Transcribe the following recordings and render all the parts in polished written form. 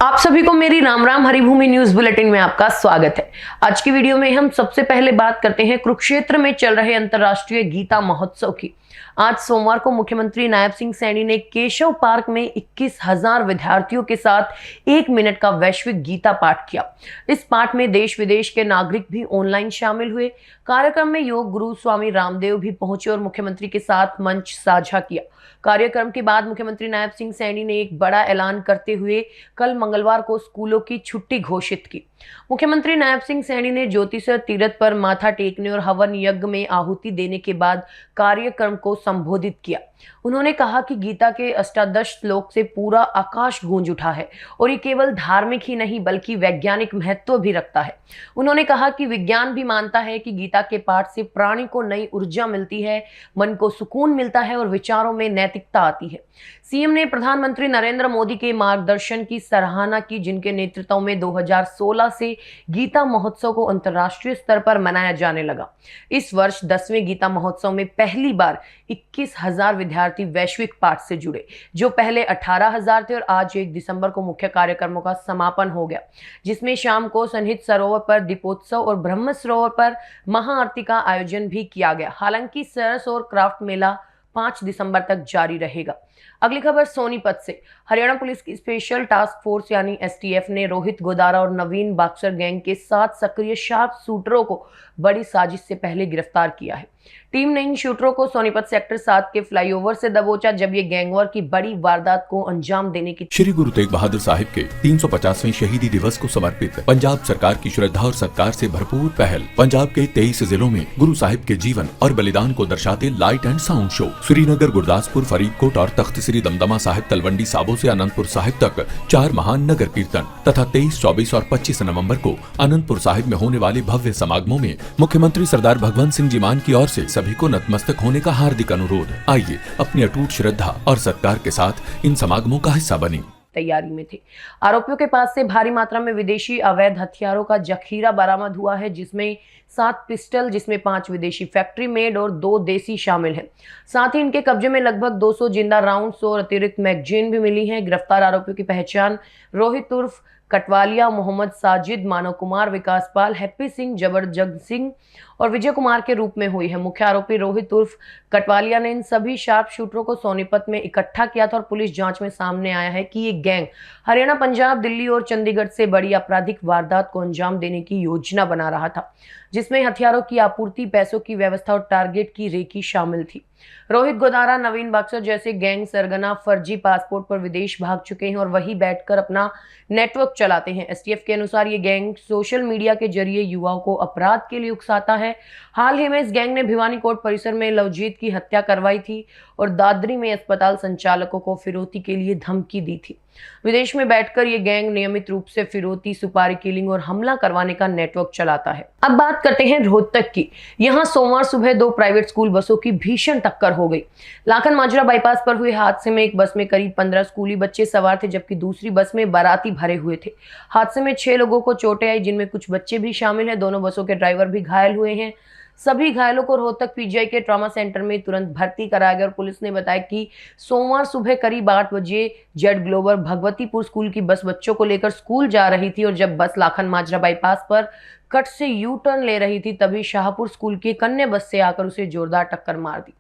आप सभी को मेरी राम राम हरिभूमि न्यूज बुलेटिन में आपका स्वागत है। आज की वीडियो में हम सबसे पहले बात करते हैं कुरुक्षेत्र में चल रहे अंतर्राष्ट्रीय गीता महोत्सव की। आज सोमवार को मुख्यमंत्री नायब सिंह सैनी ने केशव पार्क में 21,000 विद्यार्थियों के साथ 1 मिनट का वैश्विक गीता पाठ किया। इस पाठ में देश विदेश के नागरिक भी ऑनलाइन शामिल हुए। कार्यक्रम में योग गुरु स्वामी रामदेव भी पहुंचे और मुख्यमंत्री के साथ मंच साझा किया। कार्यक्रम के बाद मुख्यमंत्री नायब सिंह सैनी ने एक बड़ा ऐलान करते हुए कल मंगलवार को स्कूलों की छुट्टी घोषित की। मुख्यमंत्री नायब सिंह सैनी ने ज्योतिषर तीर्थ पर माथा टेकने और हवन यज्ञ में आहुति देने के बाद कार्यक्रम को संबोधित किया। उन्होंने कहा कि गीता के अष्टादश श्लोक से पूरा आकाश गूंज उठा है और ये केवल धार्मिक ही नहीं बल्कि वैज्ञानिक महत्व भी रखता है। उन्होंने कहा कि विज्ञान भी मानता है कि गीता के पाठ से प्राणी को नई ऊर्जा मिलती है, मन को सुकून मिलता है और विचारों में नैतिकता आती है। सीएम ने प्रधानमंत्री नरेंद्र मोदी के मार्गदर्शन की सराहना की, जिनके नेतृत्व में 2016 से गीता महोत्सव को अंतर्राष्ट्रीय स्तर पर मनाया जाने लगा। इस वर्ष 10वें गीता महोत्सव में पहली बार 21,000 विद्यार्थी वैश्विक पाठ से जुड़े, जो पहले 18,000 थे और आज 1 दिसंबर को मुख्य कार्यक्रमों का समापन हो गया, जिसमें शाम को सन्निहित सरोवर पर दीपोत्सव और ब्रह्म सरोवर पर महाआरती का आयोजन भी किया गया। हालांकि सरस और क्राफ्ट मेला 5 दिसंबर तक जारी रहेगा। अगली खबर सोनीपत से। हरियाणा पुलिस की स्पेशल टास्क फोर्स यानी एसटीएफ ने रोहित गोदारा और नवीन बॉक्सर गैंग के 7 सक्रिय शार्प शूटरों को बड़ी साजिश से पहले गिरफ्तार किया है। टीम ने इन शूटरों को सोनीपत सेक्टर 7 के फ्लाईओवर से दबोचा, जब ये गैंगवार की बड़ी वारदात को अंजाम देने की श्री गुरु तेग बहादुर साहिब के 350वें शहीदी दिवस को समर्पित पंजाब सरकार की श्रद्धा और सत्कार से भरपूर पहल पंजाब के 23 जिलों में गुरु साहिब के जीवन और बलिदान को दर्शाते light and sound show Srinagar, Gurdaspur, Faridkot और तख्त श्री दमदमा साहिब, तलवंडी साबो से अनंतपुर साहिब तक 4 महान नगर कीर्तन तथा 23, 24 और 25 नवंबर को अनंतपुर साहिब में होने वाले भव्य समागमों में मुख्यमंत्री सरदार भगवंत सिंह जी मान की ओर से सभी को नतमस्तक होने का हार्दिक अनुरोध। आइए अपनी अटूट श्रद्धा और सत्कार के साथ इन समागमों का हिस्सा बने। तैयारी में थे। आरोपियों के पास से भारी मात्रा में विदेशी अवैध हथियारों का जखीरा बरामद हुआ है, जिसमें 7 पिस्टल, जिसमें 5 विदेशी फैक्ट्री मेड और 2 देसी शामिल हैं। साथ ही इनके कब्जे में लगभग 200 जिंदा राउंड्स और अतिरिक्त मैगजीन भी मिली हैं। गिरफ्तार आरोपियों की पहचान रोहित उर्फ कटवालिया, मोहम्मद साजिद, मानव कुमार, विकास पाल, हैप्पी सिंह, जबरजग सिंह और विजय कुमार के रूप में हुई है। मुख्य आरोपी रोहित उर्फ कटवालिया ने इन सभी शार्प शूटरों को सोनीपत में इकट्ठा किया था और पुलिस जांच में सामने आया है कि ये गैंग हरियाणा, पंजाब, दिल्ली और चंडीगढ़ से बड़ी आपराधिक वारदात को अंजाम देने की योजना बना रहा था, जिसमें हथियारों की आपूर्ति, पैसों की व्यवस्था और टारगेट की रेकी शामिल थी। रोहित गोदारा, नवीन बॉक्सर जैसे गैंग सरगना फर्जी पासपोर्ट पर विदेश भाग चुके हैं और वहीं बैठकर अपना नेटवर्क चलाते हैं। एसटीएफ के अनुसार ये गैंग सोशल मीडिया के जरिए युवाओं को अपराध के लिए उकसाता है। हाल ही में इस गैंग ने भिवानी कोर्ट परिसर में लवजीत की हत्या करवाई थी और दादरी में अस्पताल संचालकों को फिरौती के लिए धमकी दी थी। विदेश में बैठकर ये गैंग नियमित रूप से फिरौती, सुपारी किलिंग और हमला करवाने का नेटवर्क चलाता है। अब बात करते हैं रोहतक की। यहाँ सोमवार सुबह 2 प्राइवेट स्कूल बसों की भीषण टक्कर हो गई। लाखन माजरा बाईपास पर हुए हादसे में एक बस में करीब 15 स्कूली बच्चे सवार थे, जबकि दूसरी बस में बाराती भरे हुए थे। हादसे में 6 लोगों को चोटें आई, जिनमें कुछ बच्चे भी शामिल हैं। दोनों बसों के ड्राइवर भी घायल हुए हैं। सभी घायलों को रोहतक पीजीआई के ट्रॉमा सेंटर में तुरंत भर्ती कराया गया और पुलिस ने बताया कि सोमवार सुबह करीब 8 बजे जेड ग्लोबल भगवतीपुर स्कूल की बस बच्चों को लेकर स्कूल जा रही थी और जब बस लाखन माजरा बाईपास पर कट से यू टर्न ले रही थी, तभी शाहपुर स्कूल की एक अन्य बस से आकर उसे जोरदार टक्कर मार दी।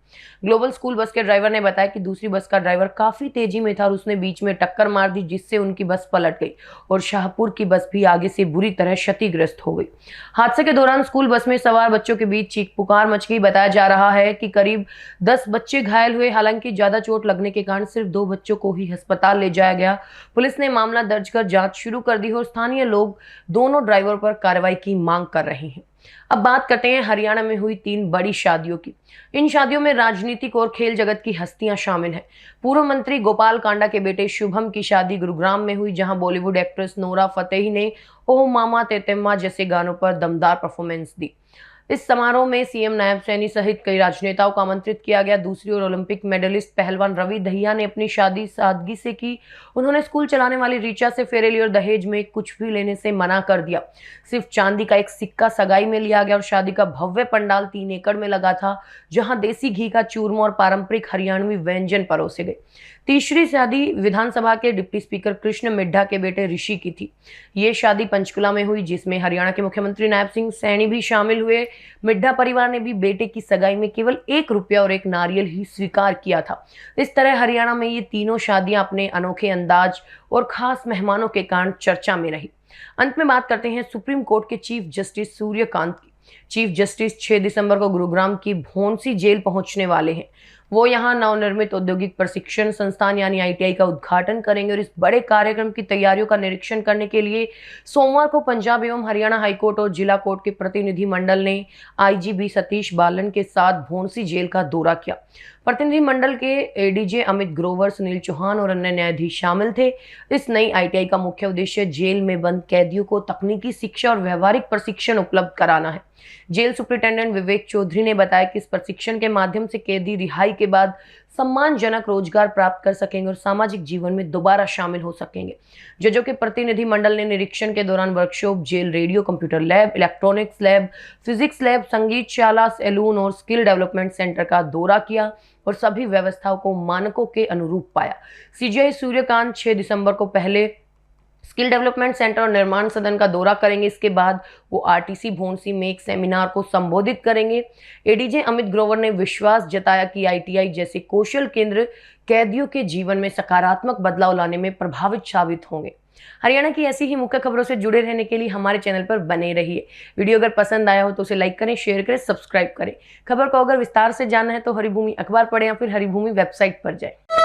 ग्लोबल स्कूल बस के ड्राइवर ने बताया कि दूसरी बस का ड्राइवर काफी तेजी में था और उसने बीच में टक्कर मार दी, जिससे उनकी बस पलट गई और शाहपुर की बस भी आगे से बुरी तरह क्षतिग्रस्त हो गई। हादसे के दौरान स्कूल बस में सवार बच्चों के बीच चीख पुकार मच गई। बताया जा रहा है कि करीब 10 बच्चे घायल हुए। हालांकि ज्यादा चोट लगने के कारण सिर्फ 2 बच्चों को ही अस्पताल ले जाया गया। पुलिस ने मामला दर्ज कर जांच शुरू कर दी और स्थानीय लोग दोनों ड्राइवर पर कार्रवाई की मांग कर रहे हैं। अब बात करते हैं हरियाणा में हुई 3 बड़ी शादियों की। इन शादियों में राजनीतिक और खेल जगत की हस्तियां शामिल हैं। पूर्व मंत्री गोपाल कांडा के बेटे शुभम की शादी गुरुग्राम में हुई, जहां बॉलीवुड एक्ट्रेस नोरा फतेही ने ओ मामा तेतेम्मा जैसे गानों पर दमदार परफॉर्मेंस दी। इस समारोह में सीएम नायब सैनी सहित कई राजनेताओं को आमंत्रित किया गया। दूसरी ओर ओलंपिक मेडलिस्ट पहलवान रवि दहिया ने अपनी शादी सादगी से की। उन्होंने स्कूल चलाने वाली रीचा से फेरे लिए और दहेज में कुछ भी लेने से मना कर दिया। सिर्फ चांदी का एक सिक्का सगाई में लिया गया और शादी का भव्य पंडाल 3 एकड़ में लगा था, जहां देसी घी का चूरमा और पारंपरिक हरियाणवी व्यंजन परोसे गए। तीसरी शादी विधानसभा के डिप्टी स्पीकर कृष्ण मिड्ढा के बेटे ऋषि की थी। ये शादी पंचकुला में हुई, जिसमें हरियाणा के मुख्यमंत्री नायब सिंह सैनी भी शामिल हुए। मिड्ढा परिवार ने भी बेटे की सगाई में केवल 1 रुपया और 1 नारियल ही स्वीकार किया था। इस तरह हरियाणा में ये तीनों शादियां अपने अनोखे अंदाज और खास मेहमानों के कारण चर्चा में रही। अंत में बात करते हैं सुप्रीम कोर्ट के चीफ जस्टिस सूर्यकांत की। चीफ जस्टिस 6 दिसंबर को गुरुग्राम की भौंसी जेल पहुंचने वाले हैं। वो यहां नवनिर्मित औद्योगिक प्रशिक्षण संस्थान यानी ITI का उद्घाटन करेंगे और इस बड़े कार्यक्रम की तैयारियों का निरीक्षण करने के लिए सोमवार को पंजाब एवं हरियाणा हाईकोर्ट और जिला कोर्ट के प्रतिनिधि मंडल ने IGB सतीश बालन के साथ भौंसी जेल का दौरा किया। प्रतिनिधि मंडल के ADJ अमित ग्रोवर, सुनील चौहान और अन्य न्यायाधीश शामिल थे। इस नई ITI का मुख्य उद्देश्य जेल में बंद कैदियों को तकनीकी शिक्षा और व्यवहारिक प्रशिक्षण उपलब्ध कराना है। जेल सुपरिटेंडेंट विवेक चौधरी ने बताया कि इस प्रशिक्षण के माध्यम से कैदी रिहाई के बाद सम्मानजनक रोजगार प्राप्त कर सकेंगे और सामाजिक जीवन में दोबारा शामिल हो सकेंगे। जजों के प्रतिनिधि मंडल ने निरीक्षण के दौरान workshop, jail radio, computer lab, electronics lab, physics lab, संगीत शाला, सैलून और स्किल डेवलपमेंट सेंटर का दौरा किया और सभी व्यवस्थाओं को मानकों के अनुरूप पाया। CJI सूर्यकांत 6 दिसंबर को पहले स्किल डेवलपमेंट सेंटर और निर्माण सदन का दौरा करेंगे। इसके बाद वो RTC भौंसी में एक सेमिनार को संबोधित करेंगे। ADJ अमित ग्रोवर ने विश्वास जताया कि ITI जैसे कौशल केंद्र कैदियों के जीवन में सकारात्मक बदलाव लाने में प्रभावित साबित होंगे। हरियाणा की ऐसी ही मुख्य खबरों से जुड़े रहने के लिए हमारे चैनल पर बने रहिए। वीडियो अगर पसंद आया हो तो उसे लाइक करें, शेयर करें, सब्सक्राइब करें। खबर को अगर विस्तार से जानना है तो हरिभूमि अखबार पढ़ें या फिर हरिभूमि वेबसाइट पर जाएं।